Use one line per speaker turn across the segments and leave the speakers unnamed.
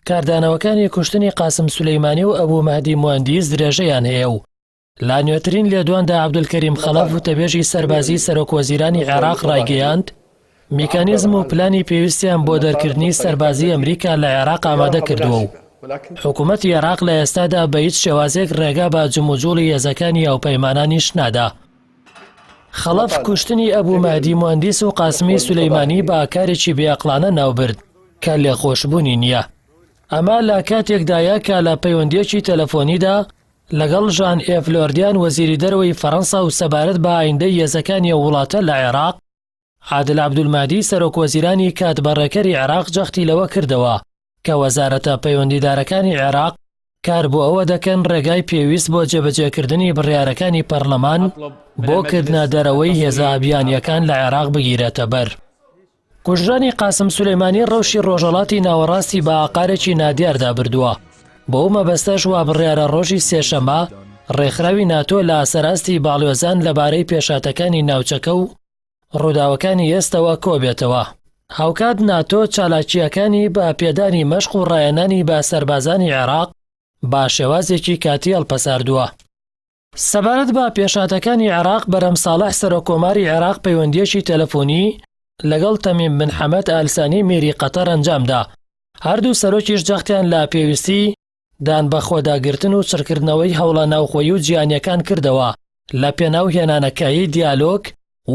کاردانەوەکانی کوشتنی قاسم سولەیمانی و ئەبوو مەهدی موهەندیس درێژەیان هەیە و لا نوێترین لێدواندا عەبدولکەریم خەلەف وتەبێژی سەربازی سەرۆکوەزیرانی عێراق ڕایگەیاند میکانیزم و پلانی پێویستیان بۆ دەرکردنی سەربازی ئەمریکا لە عێراق ئامادە کردووە و حکوومەتی عێراق لە ئێستادا بە هیچ شێوازێک ڕێگا بە جموجوڵی هێزەکانی هاوپەیمانانیش نادا. خەلەف کوشتنی ئەبوو مەهدی موهەندیس و قاسمی سولەیمانی بە کارێکی بێعەقلانە ناوبرد کە لێخۆشبوونی نییە. ئەمە لە کاتێکدایە کە لە پەیوەندیەکی تەلەفۆنیدا لەگەڵ ژان ئێڤلۆردیان وەزیری دەرەوەی فەڕەنسا و سەبارەت بە ئایندەی هێزەکانی وڵاتە لە عێراق، عادل عەبدولمادی سەرۆکوەزیرانی کاتبەڕێکەری عێراق جەختی لەوە کردەوە کە وەزارەتە پەیوەندیدارەکانی عێراق کار بۆ ئەوە دەکەن ڕێگای پێویست بۆ جێبەجێکردنی بڕیارەکانی پەرلەمان بۆ کردنە دەرەوەی هێزە ئابیانیەکان لە عێراق بگیرێتە بەر. کوژرانی قاسم سولەیمانی ڕەوشی ڕۆژهەڵاتی ناوەڕاستی بە ئاقارێکی نادیاردا بردووە. بۆ ئەو مەبەستەش وا بڕیارە ڕۆژی سێشەمە ڕێکخراوی ناتۆ لە ئاسەراستی باڵیۆزان لەبارەی پێشاتەکانی ناوچەکە و ڕووداوەکانی ئێستەوە کۆبێتەوە. هاوکات ناتۆ چالاکیەکانی بە پێدانی مەشق و ڕایەنانی بە سەربازانی عێراق با شێوازێکی کاتی هەڵپەساردووە. سەبارەت بە پێشاتەکانی عێراق بەرەم ساڵح سەرۆکۆماری عێراق پەیوەندیەکی تەلەفۆنی لەگەڵ تەمیم بن حەمەد ئالسانی میری قەتەر ئەنجامدا. هەردوو سەرۆکیش جەختیان لە پێویستی دان بە خۆداگرتن و چڕکردنەوەی هەوڵە ناوخۆیی و جیهانیەکان کردەوە لە پێناو هێنانەکایی دیالۆگ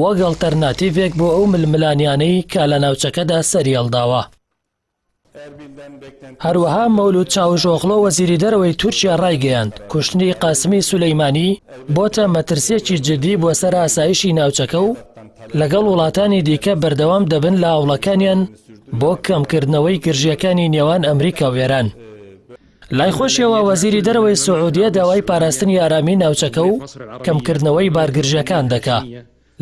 وەک ئەڵتەرناتیڤێک بۆ ئەو ململانیانەی کە لە ناوچەکەدا سەری هەڵداوە. هەروەها مەولود چاوشۆخلۆ وەزیری دەرەوەی تورکیا ڕایگەیاند کوشتنی قاسمی سولەیمانی بۆتە مەترسیەکی جدی بۆ سەر ئاسایشی ناوچەکە و لەگەڵ وڵاتانی دیکە بەردەوام دەبن لە هەوڵەکانیان بۆ کەمکردنەوەی گرژیەکانی نێوان ئەمریکا و ئێران. لای خۆشیەوە وەزیری دەرەوەی سعودیە داوای پاراستنی ئارامی ناوچەکە و کەمکردنەوەی بارگرژیەکان دەکا.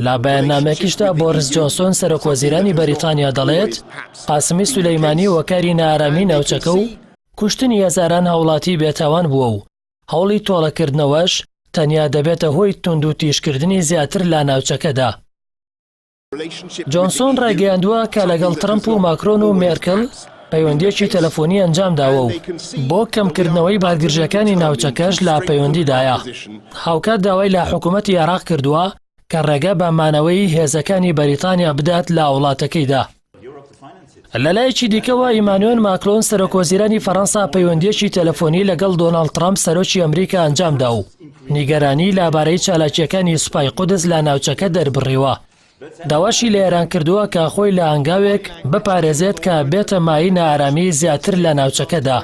لە بەیاننامێکیشدا بۆریس جۆنسۆن سەرۆکوەزیرانی بەریتانیا دەڵێت قاسمی سولەیمانی وەکاری نائارامی ناوچەکە و کوشتنی هەزاران هاوڵاتی بێتاوان بووە و هەوڵی تۆڵەکردنەوەش تەنیا دەبێتە هۆی توند و تیشکردنی زیاتر لە ناوچەکەدا. جۆنسۆن ڕایگەیاندووە کە لەگەڵ ترەمپ و ماکرۆن و مێرکل پەیوەندیەکی تەلەفۆنی ئەنجامداوە و بۆ کەمکردنەوەی بارگرژەکانی ناوچەکەش لە پەیوەندیدایە. هاوکات داوای لە حکوومەتی عێراق کردووە کە ڕێگە بە مانەوەی هێزەکانی بەریتانیا بدات لە وڵاتەکەیدا. لەلایەکی دیکەوە ئیمانوێل ماکرۆن سەرۆکوەزیرانی فەڕەنسا پەیوەندیەکی تەلەفۆنی لەگەڵ دۆناڵد ترەمپ سەرۆکی ئەمریکا ئەنجامدا و نیگەرانی لەبارەی چالاکیەکانی سوپای قودس لە ناوچەکە دەربڕیوە. داواشی لە ئێران کردووە کە خۆی لە هەنگاوێک بپارێزێت کە بێتە مای نائارامی زیاتر لە ناوچەکەدا.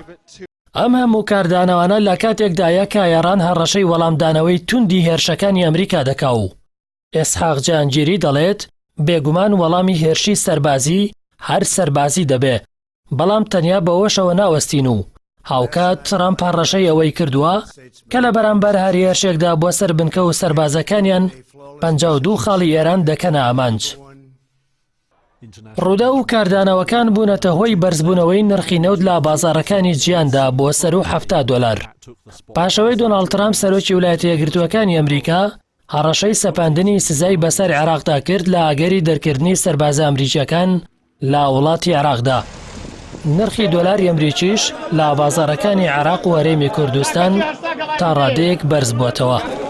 ئەم هەموو کاردانەوانە لە کاتێکدایە کە ئێران هەڕەشەی وەڵامدانەوەی توندی هێرشەکانی ئەمریکا دەکا و ئێسحاق جانگیری دەڵێت بێگومان وەڵامی هێرشی سەربازی هەر سەربازی دەبێ، بەڵام تەنیا بەوەشەوە ناوەستین و هاوکات ترەمپ هەڕەشەی ئەوەی کردووە کە لە بەرامبەر هەر هێرشێکدا بۆ سەر بنکە و سەربازەکانیان 52 خاڵی ئێران دەکەنە ئامانج. ڕوودا و کاردانەوەکان بوونەتە هۆی بەرزبوونەوەی نرخی نەوت لە بازاڕەکانی جیاندا بۆ سەر و $70. پاشەوەی دۆناڵد ترەمپ سەرۆکی ویلایەتە یەکگرتووەکانی ئەمریکا هەڕەشەی سەپاندنی سزای بەسەر عێراقدا کرد لە ئاگەری دەرکردنی سەربازە ئەمریکیەکان لە وڵاتی عێراقدا. نرخی دۆلاری ئەمریکیش لە بازاڕەکانی عێراق و هەرێمی کوردستان تا ڕادەیەک بەرز بووەتەوە.